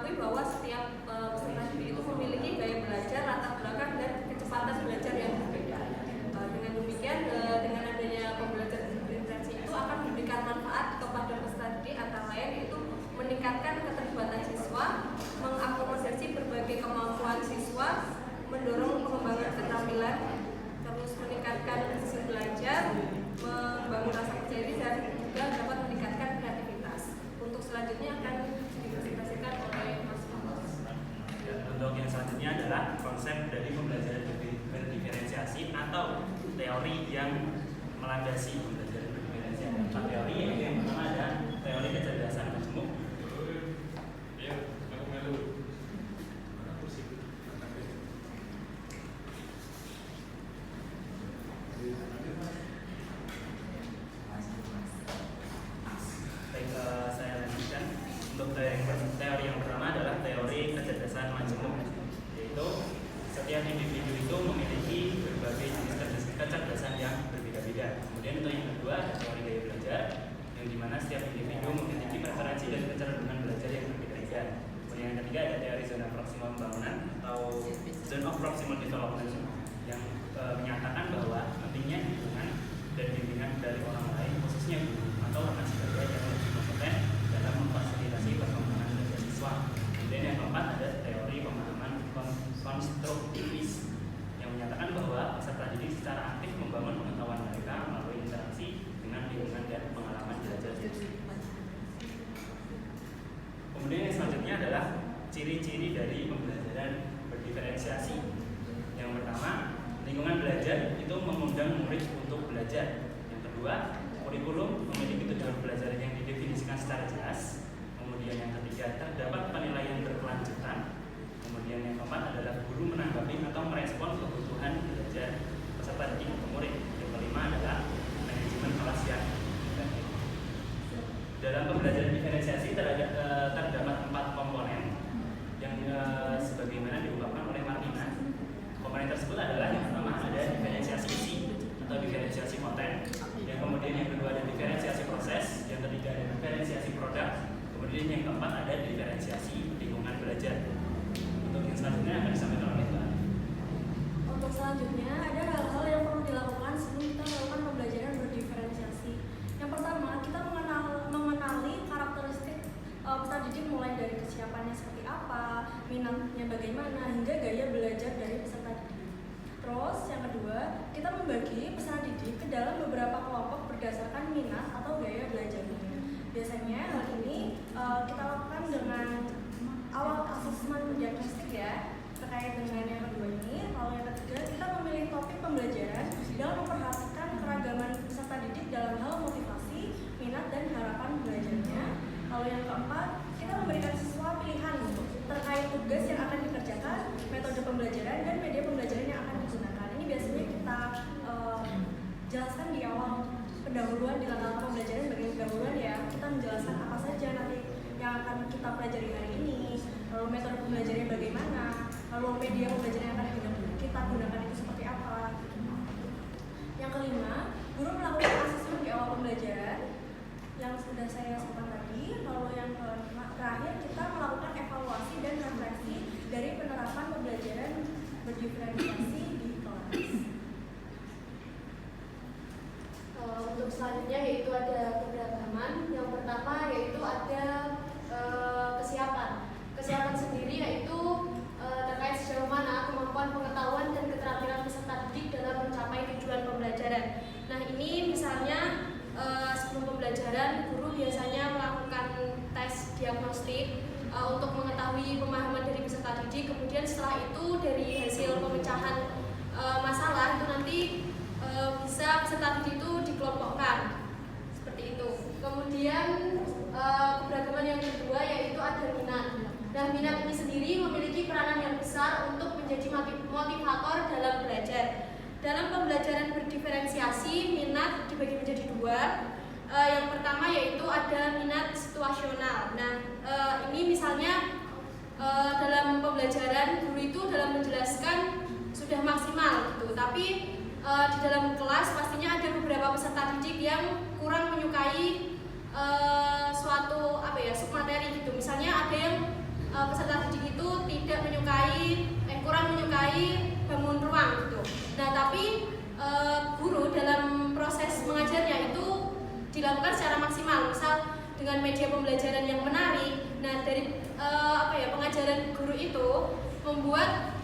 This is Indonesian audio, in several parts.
diketahui bahwa setiap peserta didik itu memiliki gaya belajar, latar belakang, dan kecepatan belajar yang berbeda. Dengan demikian, dengan adanya pembelajaran diferensiasi itu akan memberikan manfaat kepada peserta didik antara lain yaitu meningkatkan keterlibatan siswa, mengakomodasi berbagai kemampuan siswa, mendorong pengembangan keterampilan, terus meningkatkan hasil belajar, membangun rasa percaya diri, dan juga dapat meningkatkan kreativitas. Untuk selanjutnya akan dipresentasikan oleh Mas Muhammad. Untuk yang selanjutnya adalah konsep dari pembelajaran berdiferensiasi atau teori yang melandasi pembelajaran berdiferensiasi. Teori yang pertama ada teori kecerdasan majemuk. Saya lanjutkan. Untuk teori yang pertama adalah teori kecerdasan majemuk, yaitu setiap individu itu memiliki berbagai jenis kecerdasan yang berbeda-beda. Kemudian untuk yang kedua ada teori gaya belajar, yang dimana setiap individu memiliki preferensi dan kecenderungan belajar yang berbeda-beda. Kemudian yang ketiga ada teori zona proximal pembangunan atau zone of proximal development, yang menyatakan bahwa pentingnya dukungan dan bimbingan dari orang lain, khususnya guru atau rekan sebaya yang lebih kompeten dalam memfasilitasi perkembangan belajar siswa. Kemudian yang keempat ada teori pemahaman konstruktivis, yang menyatakan bahwa peserta didik secara aktif membangun pengetahuan mereka melalui interaksi dengan lingkungan dan pengalaman belajar. Kemudian yang selanjutnya adalah ciri-ciri dari pembelajaran berdiferensiasi. Yang pertama, lingkungan belajar itu mengundang murid untuk belajar. Yang kedua, kurikulum memiliki tujuan belajar yang didefinisikan secara jelas. Kemudian yang ketiga, terdapat penilaian berkelanjutan. Kemudian yang keempat adalah guru menanggapi atau merespon kebutuhan belajar peserta didik atau murid. Yang kelima adalah manajemen kelas yang efektif. Dalam pembelajaran diferensiasi terdapat 4 komponen yang sebagaimana diungkapkan oleh Martina. Komponen tersebut adalah yang pertama ada diferensiasi isi atau diferensiasi konten. Yang kemudian yang kedua ada diferensiasi proses. Yang ketiga ada diferensiasi produk. Kemudian yang keempat ada diferensiasi lingkungan belajar. Untuk yang selanjutnya akan disampaikan oleh Mbak. Untuk selanjutnya ada hal-hal yang perlu dilakukan sebelum kita melakukan pembelajaran berdiferensiasi. Yang pertama, kita mengenali karakteristik peserta didik mulai dari kesiapannya seperti apa, minatnya bagaimana, hingga gaya belajar dari peserta didik. Terus yang kedua, kita membagi peserta didik ke dalam beberapa kelompok berdasarkan minat atau gaya belajarnya. Biasanya hal ini kita lakukan dengan awal asesmen diagnostik ya, terkait dengan yang kedua ini. Lalu yang ketiga, kita memilih topik pembelajaran dengan memperhatikan keragaman peserta didik dalam hal motivasi, minat, dan harapan belajarnya. Lalu yang keempat, kita memberikan siswa pilihan terkait tugas yang akan dikerjakan, metode pembelajaran, dan media pembelajaran yang akan digunakan. Ini biasanya kita jelaskan di awal pendahuluan, di langkah pembelajaran bagian pendahuluan ya. Kita menjelaskan apa saja nanti yang akan kita pelajari hari ini, lalu metode pembelajarannya bagaimana, lalu media pembelajaran yang akan kita gunakan itu seperti apa. Yang kelima, guru melakukan asesmen di awal pembelajaran yang sudah saya sebutkan tadi. Lalu yang terakhir, kita melakukan evaluasi dan refleksi dari penerapan pembelajaran berdiferensiasi di kelas. Untuk selanjutnya yaitu ada keberagaman. Yang pertama yaitu ada kesiapan. Kesiapan sendiri yaitu terkait sejauh mana kemampuan pengetahuan dan keterampilan peserta didik dalam mencapai tujuan pembelajaran. Nah ini misalnya sebelum pembelajaran guru biasanya melakukan tes diagnostik untuk mengetahui pemahaman dari peserta didik. Kemudian setelah itu dari hasil pemecahan masalah itu nanti bisa peserta didik itu dikelompokkan seperti itu. Kemudian keberagaman yang kedua yaitu ada minat. Nah minat ini sendiri memiliki peranan yang besar untuk menjadi motivator dalam belajar. Dalam pembelajaran berdiferensiasi, minat dibagi menjadi dua. Yang pertama yaitu ada minat situasional. Nah ini misalnya dalam pembelajaran guru itu dalam menjelaskan sudah maksimal gitu, tapi di dalam kelas pastinya ada beberapa peserta didik yang kurang menyukai suatu submateri gitu. Misalnya ada yang peserta didik itu tidak kurang menyukai bangun ruang gitu. Nah, tapi guru dalam proses mengajarnya itu dilakukan secara maksimal, misal dengan media pembelajaran yang menarik. Nah, dari pengajaran guru itu membuat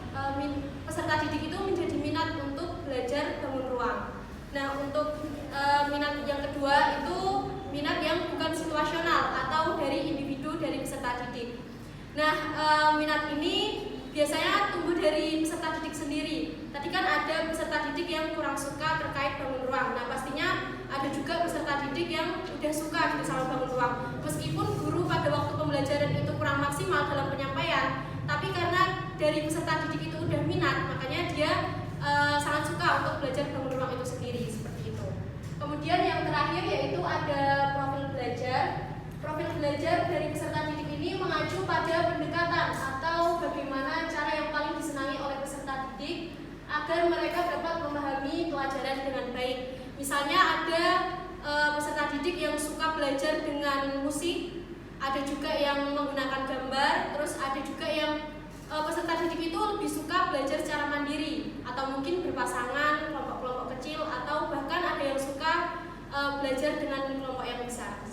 peserta didik itu menjadi minat untuk belajar bangun ruang. Nah, untuk minat yang kedua itu minat yang bukan situasional atau dari individu dari peserta didik. Nah, minat ini biasanya tumbuh dari peserta didik sendiri. Tadi kan ada peserta didik yang kurang suka terkait bangun ruang. Nah, pastinya ada juga peserta didik yang udah suka gitu sama bangun ruang. Meskipun guru pada waktu pembelajaran itu kurang maksimal dalam penyampaian, tapi karena dari peserta didik itu udah minat, makanya dia sangat suka untuk belajar bangun ruang itu sendiri, seperti itu. Kemudian yang terakhir yaitu ada profil belajar. Profil belajar dari peserta didik ini mengacu pada pendekatan atau bagaimana cara yang paling disenangi oleh peserta didik agar mereka dapat memahami pelajaran dengan baik. Misalnya ada peserta didik yang suka belajar dengan musik, ada juga yang menggunakan gambar, terus ada juga yang peserta didik itu lebih suka belajar secara mandiri atau mungkin berpasangan, kelompok-kelompok kecil, atau bahkan ada yang suka belajar dengan kelompok yang besar.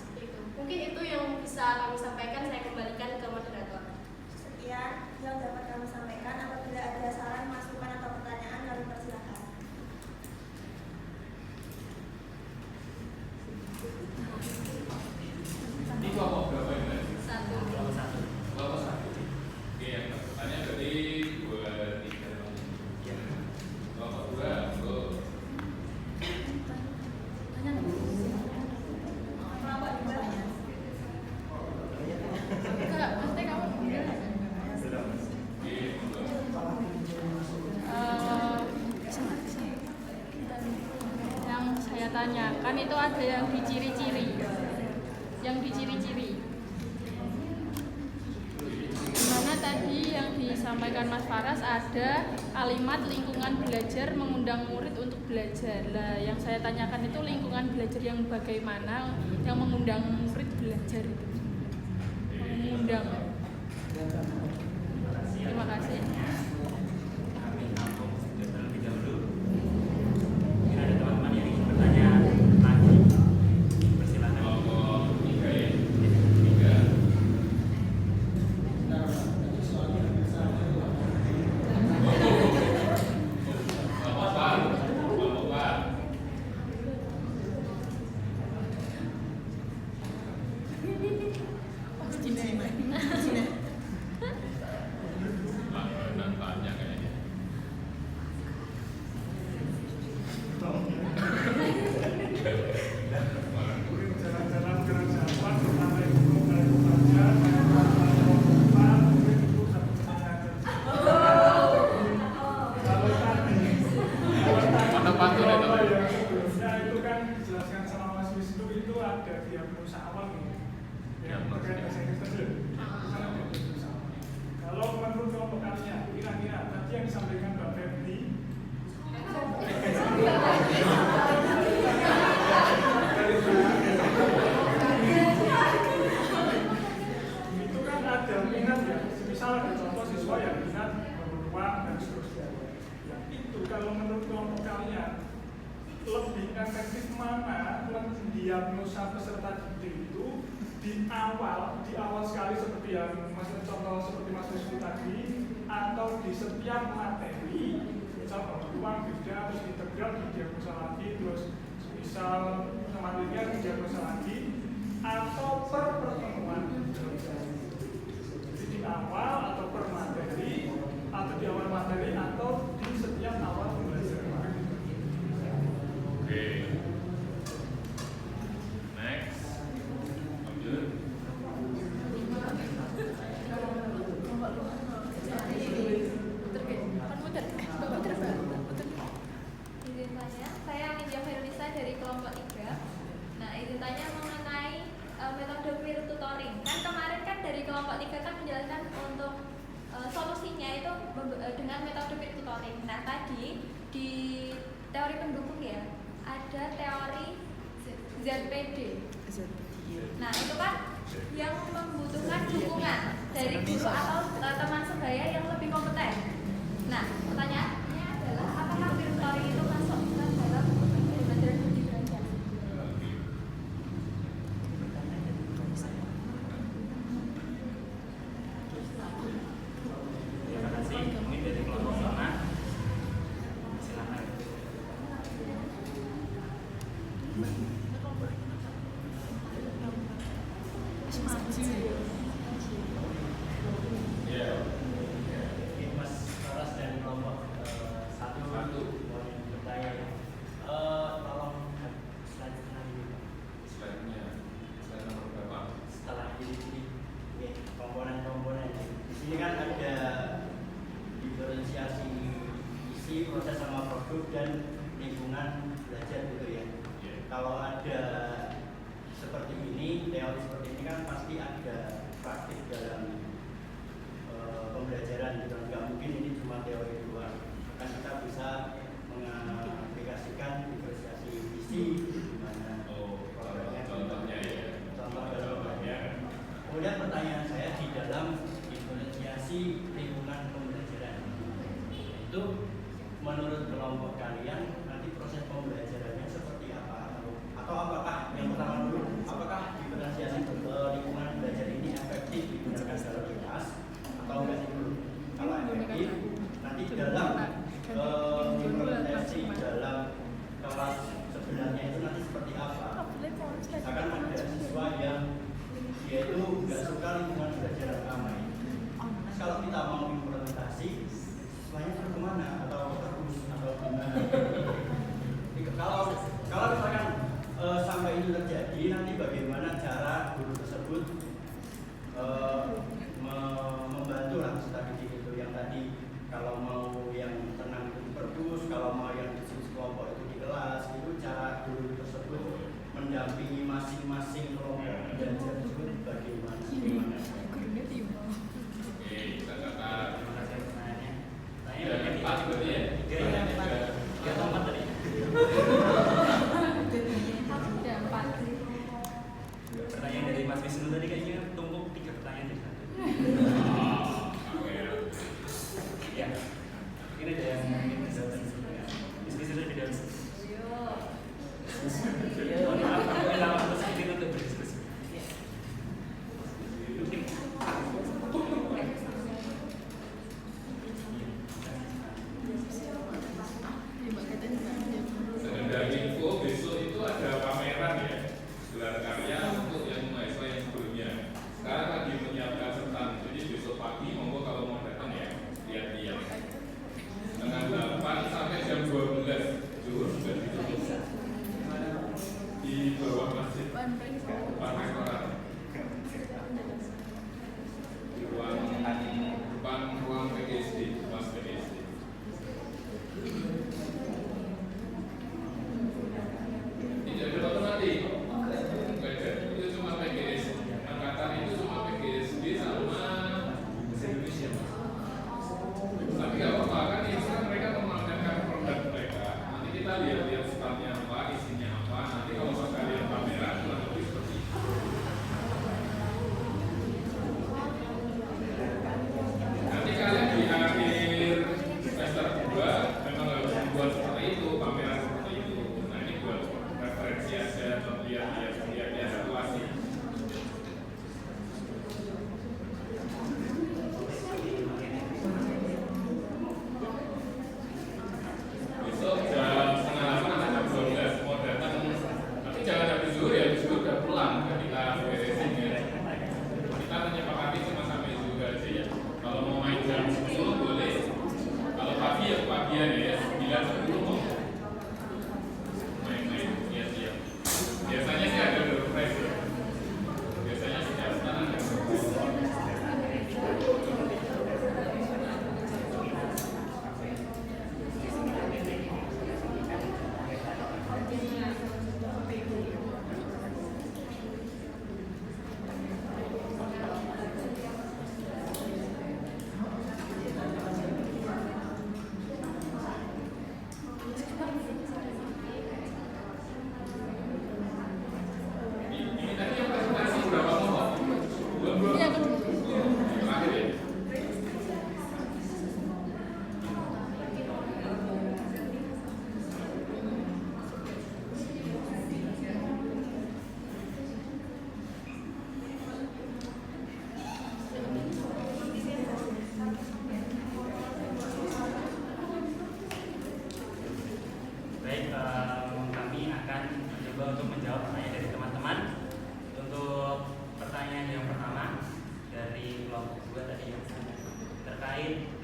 Mungkin itu yang bisa kami sampaikan, saya kembalikan ke moderator. Sekian yang dapat kami sampaikan. Apabila ada saran, masukan, atau pertanyaan, kami persilakan. Ini kelompok berapa ya, Mbak? Satu. Kelompok satu. Kelompok satu. Oke, yang pertanyaan berarti 2, 3. Ya. Kelompok 2, Bu. Yang saya tanyakan itu ada yang diciri-ciri. Dimana tadi yang disampaikan Mas Faras ada kalimat lingkungan belajar mengundang murid untuk belajar. Lah, yang saya tanyakan itu lingkungan belajar yang bagaimana yang mengundang murid belajar itu. Mengundang. Terima kasih. Kami tampung terlebih dahulu. Mungkin ada teman-teman yang ingin bertanya lagi. Persilakan. Kelompok 3 ya. 3. Kalau menurut kelompok kalian, kira-kira tadi yang disampaikan Mbak Febri itu kan ada minat ya, misal ada contoh siswa yang minat beruang dan seterusnya. Ya, itu kalau menurut kelompok kalian lebih efektif mana mendiagnosa peserta didik itu di awal sekali seperti yang contoh seperti Mas Wisnu tadi, atau di setiap materi, misal ruang beda terus integral didiagnosa lagi, terus misal materinya didiagnosa lagi, atau per pertemuan. Jadi di awal atau per materi, atau di awal materi, atau di setiap awal pembelajaran. Oke. Next. Lanjut. Izin tanya, saya Nidya Fernisa dari kelompok 3. Nah, izin tanya mengenai metode peer tutoring. Kan kemarin kan dari kelompok 3 kan menjelaskan untuk solusinya itu dengan metode peer tutoring. Nah, tadi di teori pendukung ya, ada teori ZPD. Nah, itu kan yang membutuhkan dukungan dari guru atau teman sebaya yang lebih kompeten. Nah, pertanyaannya adalah apakah peer tutoring itu masuk ke dalam pembelajaran berdiferensiasi? Terima kasih. Mungkin dari kelompok pertama. Silakan. Ya. Mas Faras dari kelompok satu boleh bertanya. Tolong selanjutnya dulu. Slide-nya, slide nomor berapa? Setelah ciri-ciri komponen-komponen. Di sini kan ada diferensiasi isi, proses sama produk dan lingkungan belajar gitu ya. Ya. Kalau ada seperti ini, teori seperti ini kan pasti ada praktik dalam pembelajaran gitu. Nggak mungkin ini cuma teori doang. Kan kita bisa mengaplikasikan diferensiasi isi di mana Oh, contohnya ya. contoh dalamnya. Kemudian pertanyaan saya di dalam diferensiasi lingkungan pembelajaran itu menurut kelompok kalian nanti proses pembelajarannya seperti apa atau apakah yang pertama dulu apakah diferensiasi lingkungan belajar ini efektif digunakan dalam kelas atau enggak sih dulu? Kalau efektif nanti dalam diferensiasi dalam kelas sebenarnya itu nanti seperti apa? Misalkan ada siswa yang dia itu nggak suka lingkungan belajar ramai. Kalau kita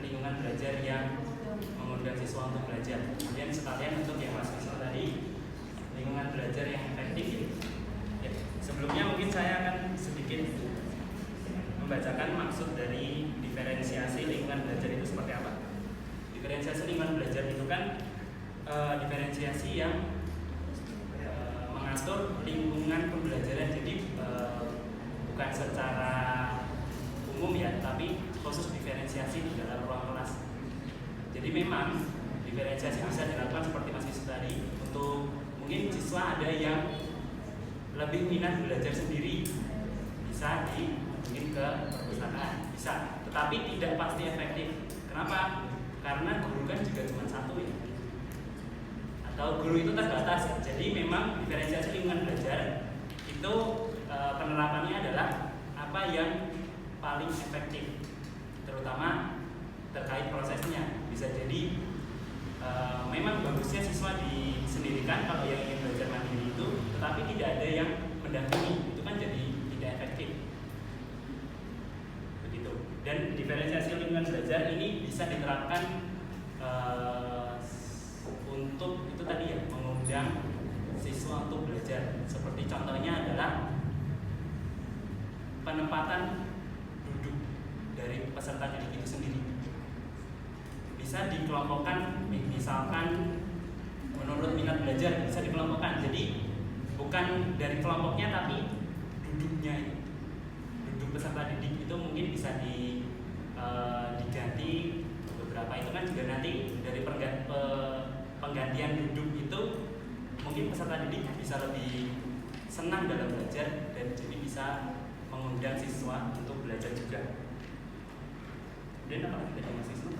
lingkungan belajar yang mengundang siswa untuk belajar. Kemudian sekalian untuk yang Mas Wisnu tadi, lingkungan belajar yang efektif. Ya, sebelumnya mungkin saya akan sedikit membacakan maksud dari diferensiasi lingkungan belajar itu seperti apa. Diferensiasi lingkungan belajar itu kan diferensiasi yang mengatur lingkungan pembelajaran, jadi bukan secara umum ya, tapi khusus diferensiasi di dalam ruang kelas. Jadi memang diferensiasi bisa dilakukan seperti Mas Wisnu tadi, untuk mungkin siswa ada yang lebih minat belajar sendiri, bisa mungkin ke perpustakaan, bisa, tetapi tidak pasti efektif. Kenapa? Karena guru kan juga cuma satu ya, atau guru itu terbatas. Jadi memang diferensiasi lingkungan belajar itu penerapannya adalah apa yang paling efektif, terutama terkait prosesnya. Bisa jadi memang bagusnya siswa disendirikan kalau yang ingin belajar mandiri itu, tetapi tidak ada yang mendampingi, itu kan jadi tidak efektif. Begitu. Dan diferensiasi lingkungan belajar ini bisa diterapkan untuk itu tadi ya, mengundang siswa untuk belajar. Seperti contohnya adalah penempatan duduk dari peserta didik itu sendiri. Bisa dikelompokkan, misalkan menurut minat belajar bisa dikelompokkan. Jadi bukan dari kelompoknya tapi duduknya, duduk peserta didik itu mungkin bisa diganti beberapa. Itu kan juga nanti dari penggantian duduk itu mungkin peserta didik bisa lebih senang dalam belajar dan jadi bisa mengundang siswa untuk belajar juga. Dan apa lagi dari Mas Wisnu?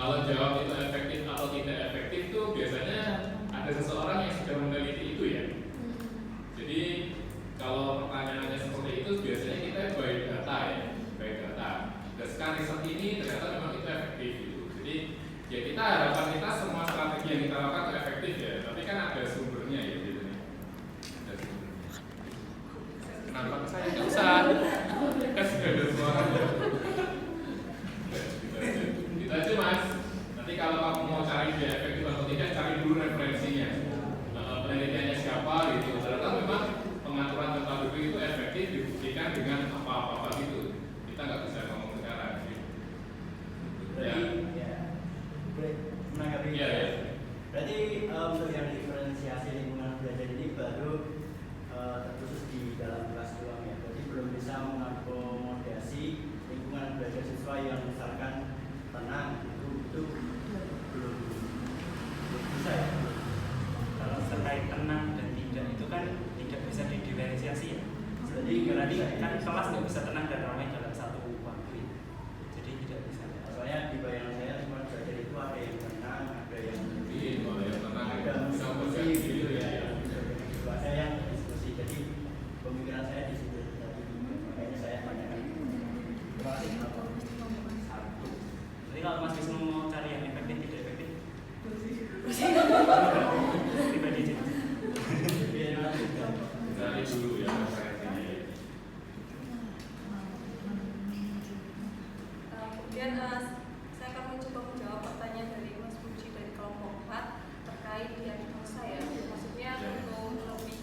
Kalau jawab itu efektif atau tidak efektif tuh biasanya ada seseorang yang sudah meneliti itu ya. Jadi kalau pertanyaannya seperti itu biasanya kita by data ya, by data. Berdasarkan riset ini ternyata memang itu efektif gitu. Jadi ya kita harapan kita semua strategi yang kita lakukan itu efektif ya, tapi kan ada sumbernya ya gitu nih. Ada sumber. Kenapa saya nggak usah? Kan sudah ada suaranya. Itu aja mas. Nanti kalau kamu mau cari dia efektif atau tidak, cari dulu referensinya. Penelitiannya siapa gitu. Ternyata memang pengaturan tempat duduk itu efektif dibuktikan dengan apa-apa gitu. Kita nggak bisa ngomong sekarang. Gitu. Berarti ya boleh menanggapi. Iya ya. Berarti untuk yang diferensiasi lingkungan belajar ini baru terkhusus di dalam kelas doang ya. Jadi belum bisa mengakomodasi lingkungan belajar siswa yang misalkan tenang itu belum bisa ya. Kalau terkait tenang dan tidak itu kan tidak bisa didiferensiasi ya. Jadi berarti kan kelas nggak bisa tenang dan ramai dalam satu waktu. Jadi tidak bisa. Soalnya di bayangan saya lingkungan belajar itu ada yang tenang, ada yang Kalau yang tenang ada bisa diskusi bekerja gitu gitu ya. ya. Ada yang diskusi. Jadi pemikiran saya di situ tadi. Makanya saya tanyakan. Terima kasih. Jadi kalau Mas Wisnu mau cari yang efektif tidak efektif, pribadi jadi. Biar nanti Cari dulu ya referensinya. Kemudian saya akan mencoba menjawab pertanyaan dari Mas Puji dari kelompok 4 terkait diagnosa ya. Maksudnya untuk lebih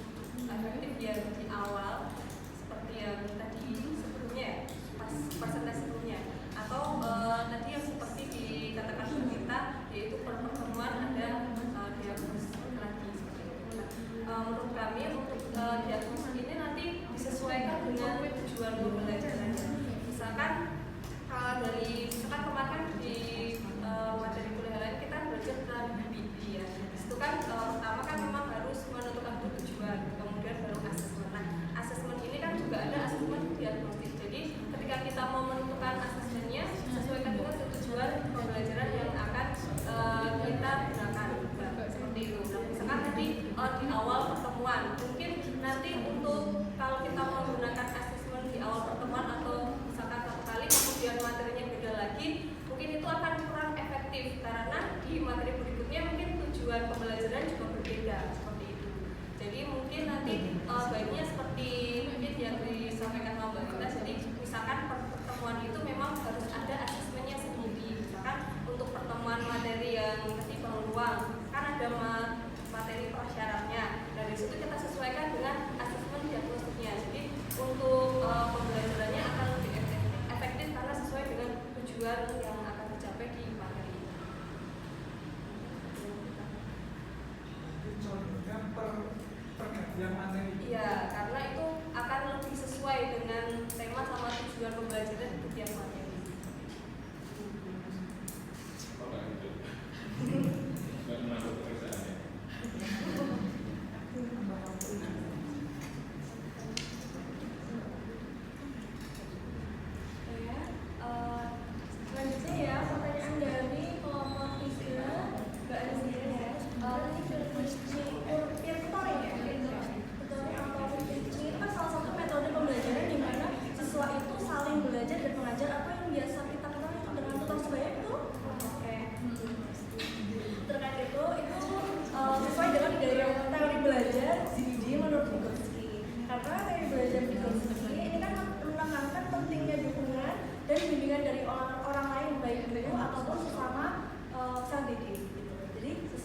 efektif ya di awal seperti yang tadi sebelumnya pas presentasi sebelumnya atau tadi yang seperti dikatakan pemerintah yaitu per pertemuan ada diagnosis lagi seperti itu. Menurut kami untuk diagnosis ini nanti disesuaikan dengan tujuan pembelajarannya. Misalkan misalkan kemarin kan di materi kuliah lain kita belajar tentang BBB ya. Itu kan pertama kan memang harus menentukan tujuan, kemudian baru asesmen. Nah, asesmen ini kan juga ada asesmen diagnostik. Jadi ketika kita mau menentukan asesmennya sesuaikan dengan tujuan pembelajaran yang akan kita gunakan. Nah, seperti itu. Nah, misalkan tadi di awal pertemuan, mungkin nanti untuk kalau kita mau menggunakan asesmen di awal pertemuan atau misalkan satu kali kemudian materinya beda lagi, mungkin itu akan kurang efektif karena di materi berikutnya mungkin tujuan pembelajaran juga berbeda seperti itu. Jadi mungkin nanti baiknya seperti mungkin yang disampaikan Mbak Rita. Jadi misalkan pertemuan itu memang harus ada asesmennya sendiri. Misalkan untuk pertemuan materi yang tadi peluang kan ada materi prasyaratnya. Dari situ kita sesuaikan dengan asesmen diagnostiknya. Jadi untuk pembelajarannya akan lebih efektif karena sesuai dengan tujuan yang akan dicapai di materi ini. Contohnya pergantian materi. Iya, karena itu akan lebih sesuai dengan tema sama tujuan pembelajaran di tiap materi. Oh, nggak gitu. Nggak menambah pekerjaan ya. Selanjutnya ya pertanyaan dari kelompok 3 Mbak Azira ya. Peer tutoring ya. Atau peer teaching itu kan salah satu metode pembelajaran di mana siswa itu saling belajar dan mengajar atau yang biasa kita kenal itu dengan tutor sebaya itu. Oke. Terkait itu sesuai dengan teori belajar GD menurut Vygotsky. Karena teori belajar Vygotsky ini kan menekankan pentingnya dukungan dan bimbingan dari orang lain baik guru ataupun sesama sang didik gitu. Jadi itu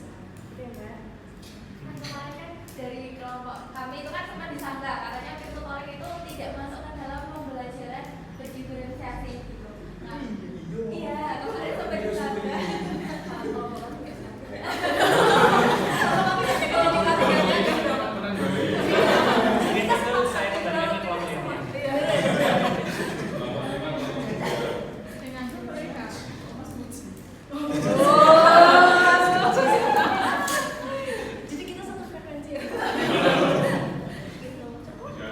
ya Mbak. Nah, kemarin kan dari kelompok kami itu kan sempat disangka katanya peer tutoring itu tidak masuk ke dalam pembelajaran berdiferensiasi gitu. Nah, iya kemarin sempat disangka. Ini tuh saya kembalikan ke kelompok ini. Dengan mereka. Jadi kita satu frekuensi ya. Gitu. Ya,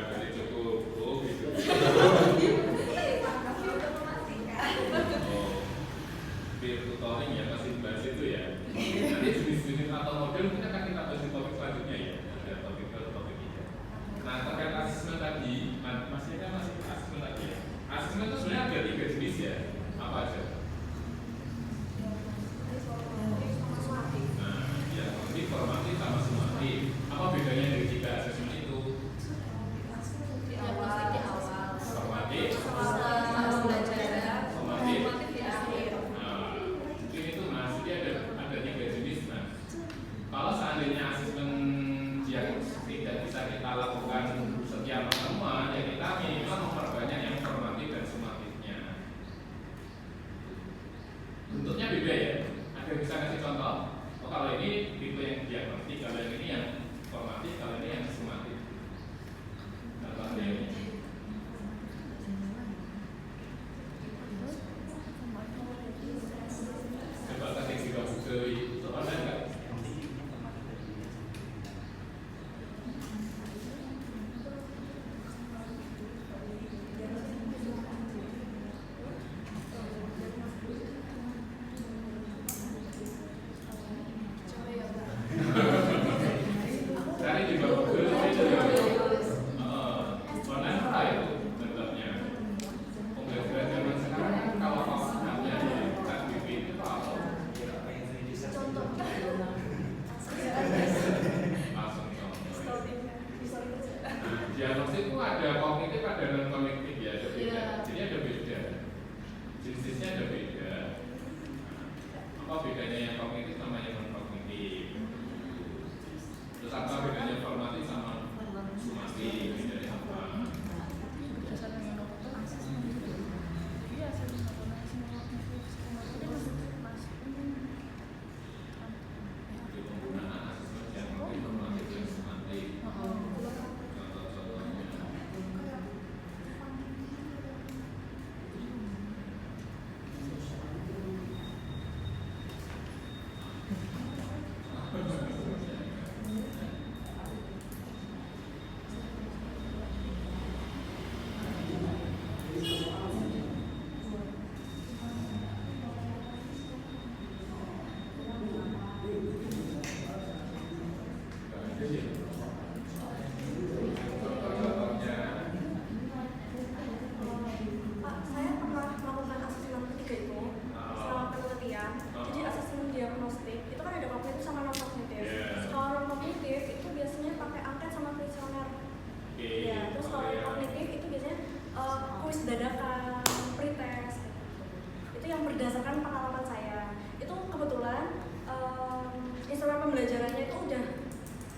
pembelajarannya itu udah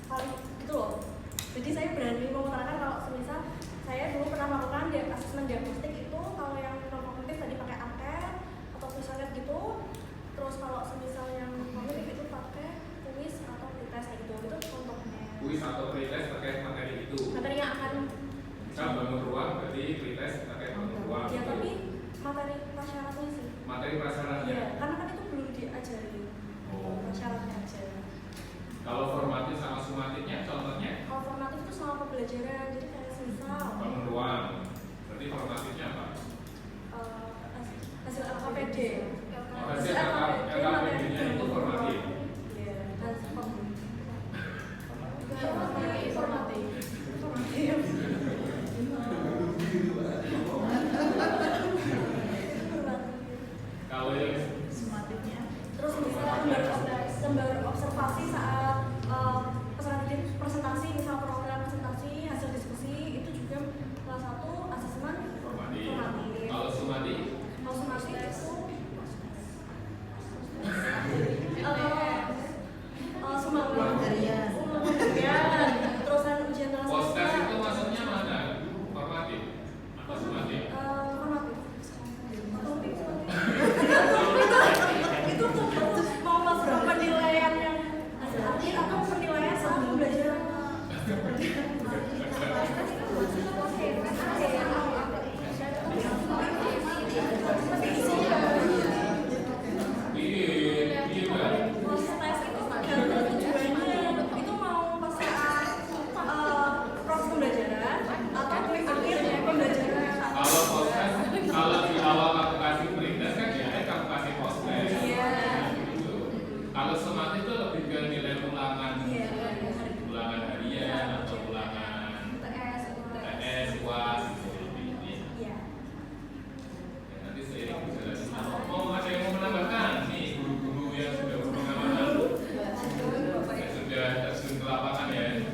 paling gitu loh. Jadi saya berani mengutarakan kalau semisal saya dulu pernah melakukan asesmen diagnostik itu kalau yang non kognitif tadi pakai angket atau misalnya gitu. Terus kalau semisal yang kognitif itu pakai kuis atau pretest kayak gitu. Itu contohnya. Kuis atau pretest terkait materi itu. Materi yang akan Misal bangun ruang berarti pretest terkait bangun ruang. ya, gitu. tapi materi prasyaratnya sih. Materi prasyaratnya. Iya, karena kan itu belum diajari. Oh. Prasyaratnya aja. Kalau formatif sama sumatifnya contohnya Kalau formatif itu sama pembelajaran, jadi kayak semisal bangun ruang. Berarti formatifnya apa? Hasil LKPD. Oh, hasil LKPD-nya itu formatif. Iya, dan formatif. Kalau yang Terus misalnya lembar observasi saat peserta didik presentasi, misal perwakilan presentasi, hasil diskusi itu juga salah satu asesmen formatif. formatif. Kalau sumatif Kalau sumatif itu terusan ujian postes itu maksudnya mana? Formatif atau sumatif? Itu tuh mau masuk penilaian yang artinya atau penilaian saat pembelajaran. Iya, Proses itu tergantung tujuannya. Itu mau pas saat proses pembelajaran atau akhirnya pembelajaran. Kalau postes, kalau di awal kamu kasih pretest kan biasanya kamu kasih postes. Iya. Gitu. Kalau sumatif itu lebih ke nilai ulangan, Iya. ulangan harian atau ulangan TS, UAS gitu lebih ini. Iya. Ya, nanti seiring berjalan. Oh, ada yang mau menambahkan? Nih guru-guru yang sudah berpengalaman, yang sudah terjun ke lapangan ya.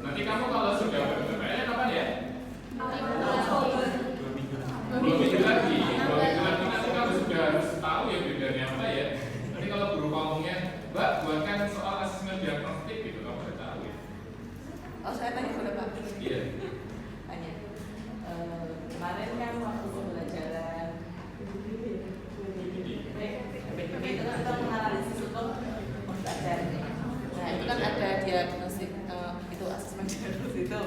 Nanti kamu kalau sudah berpengalaman kapan ya? 2 minggu lagi. 2 minggu lagi nanti kamu sudah harus tahu ya bedanya apa ya. Nanti kalau guru ngomongnya, Mbak buatkan soal asesmen diagnostik gitu, kamu udah tahu ya. Oh, saya tanya boleh Pak? Iya. Tanya. Kemarin kan waktu pembelajaran PPP itu kan kita menganalisis untuk pembelajar. Nah itu kan ada diagnostik itu asesmen diagnostik itu.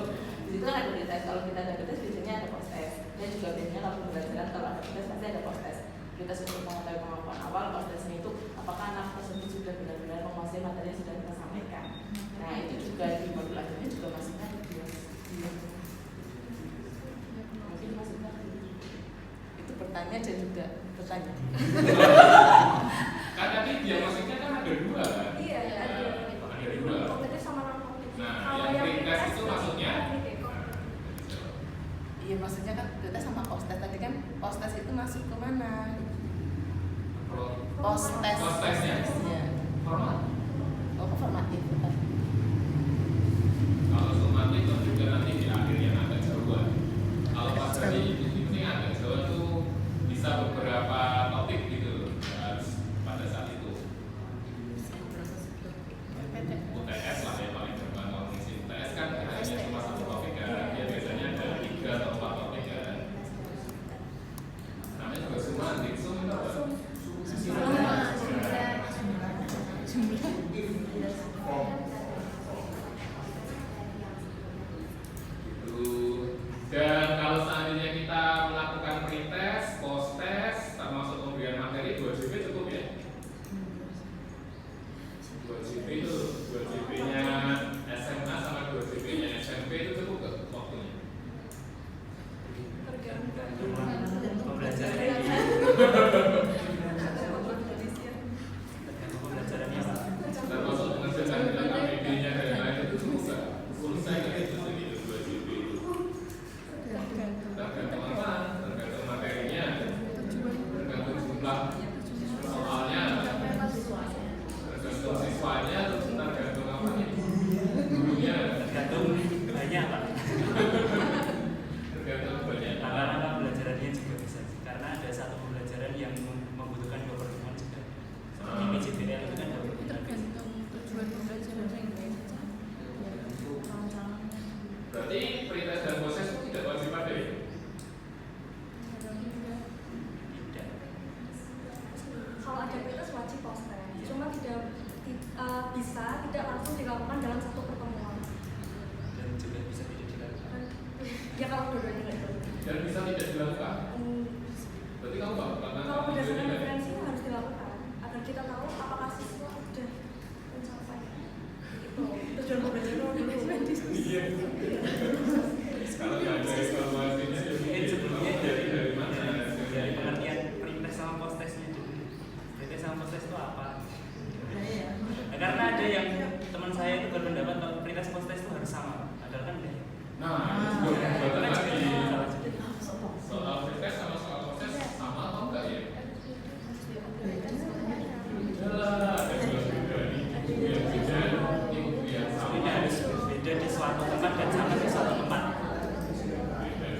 Di situ kan ada tes. Kalau kita ada tes biasanya ada postes. Dan juga biasanya kalau pembelajaran kalau ada tes pasti ada postes. Kita untuk mengetahui kemampuan awal postesnya itu apakah anak tersebut sudah benar-benar menguasai materi yang sudah kita sampaikan. Nah itu juga di modul akhirnya juga masuknya di mungkin masuknya itu bertanya dan juga bertanya. Kan tadi diagnostiknya kan ada 2 kan? Iya, ada. Ada 2. Kognitif sama non kognitif. Nah, Kalau yang pretest itu pretest maksudnya? kognitif. Iya maksudnya kan kita sama postes tadi kan postes itu masuk ke mana? Postes. Postesnya? Iya. Format. Oh ke formatif. Kalau sumatif itu juga nanti di akhir yang agak jauhan. Kalau pas tadi ini agak jauh tuh bisa beberapa topik gitu harus pada saat itu. UTS lah ya paling gampang kalau ngisi UTS kan hanya cuma 1 topik kan. Dia biasanya ada 3 atau 4 topik kan. Namanya juga sumatif. Sum itu apa? Dan kalau seandainya kita melakukan pretest, posttest, termasuk pemberian materi 2 JP cukup ya? 2 JP itu 2 JP-nya SMA sama 2 JP-nya SMP itu cukup gak waktunya? Pembelajarannya tergantung pembelajarannya Pak. Termasuk mengerjakan di dalam bisa tidak langsung dilakukan dalam satu pertemuan. Dan juga bisa tidak dilakukan. Ya kalau dua-duanya nggak itu. Dan bisa tidak dilakukan. Berarti kamu nggak pernah. Kalau berdasarkan referensi harus dilakukan agar kita tahu apakah siswa sudah mencapai itu tujuan pembelajaran dulu. Iya. Kalau nggak ada evaluasinya, Mungkin sebelumnya dari mana? dari pengertian perintah sama postesnya dulu. Perintah sama postes itu apa? Nah, karena ada yang teman saya itu berpendapat kalau perintah postes itu harus sama, padahal kan enggak. Nah, itu perdebatan Kan lagi. juga Soal pretest sama soal proses sama atau enggak ya? Jelas, ada jelas beda nih. Ibu yang beda, ibu yang sama. Ini harus beda di suatu tempat dan sama di suatu tempat.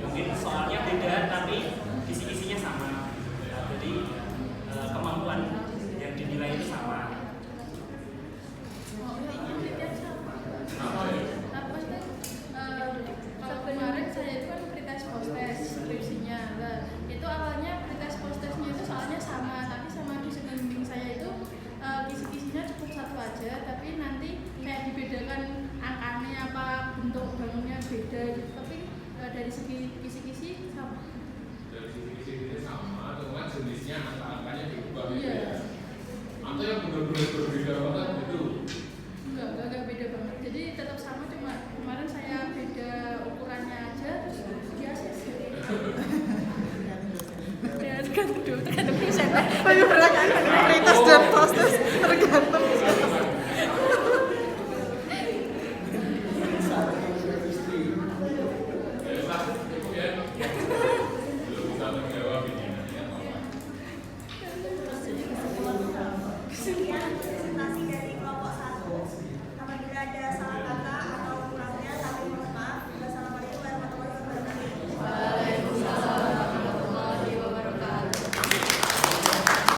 Mungkin soalnya beda tapi kisi-kisinya sama. Nah, jadi kemampuan yang dinilai itu sama. Apa ya? Apa sih? Kalau kemarin saya itu kan pretest postes skripsinya. Nah, itu awalnya pretest postesnya itu soalnya sama, tapi sama dosen pembimbing saya itu kisi-kisinya cukup satu aja, tapi nanti kayak dibedakan angkanya apa bentuk bangunnya beda gitu. Tapi dari segi kisi-kisi sama. Dari sisi-sisi sama, cuma jenisnya angka-angkanya berubah gitu Iya. ya. Atau yang benar-benar berbeda banget gitu. Enggak beda banget. Jadi tetap sama, cuma kemarin saya beda ukurannya aja terus biasa sih. Ya, tergantung dosen. Tapi berat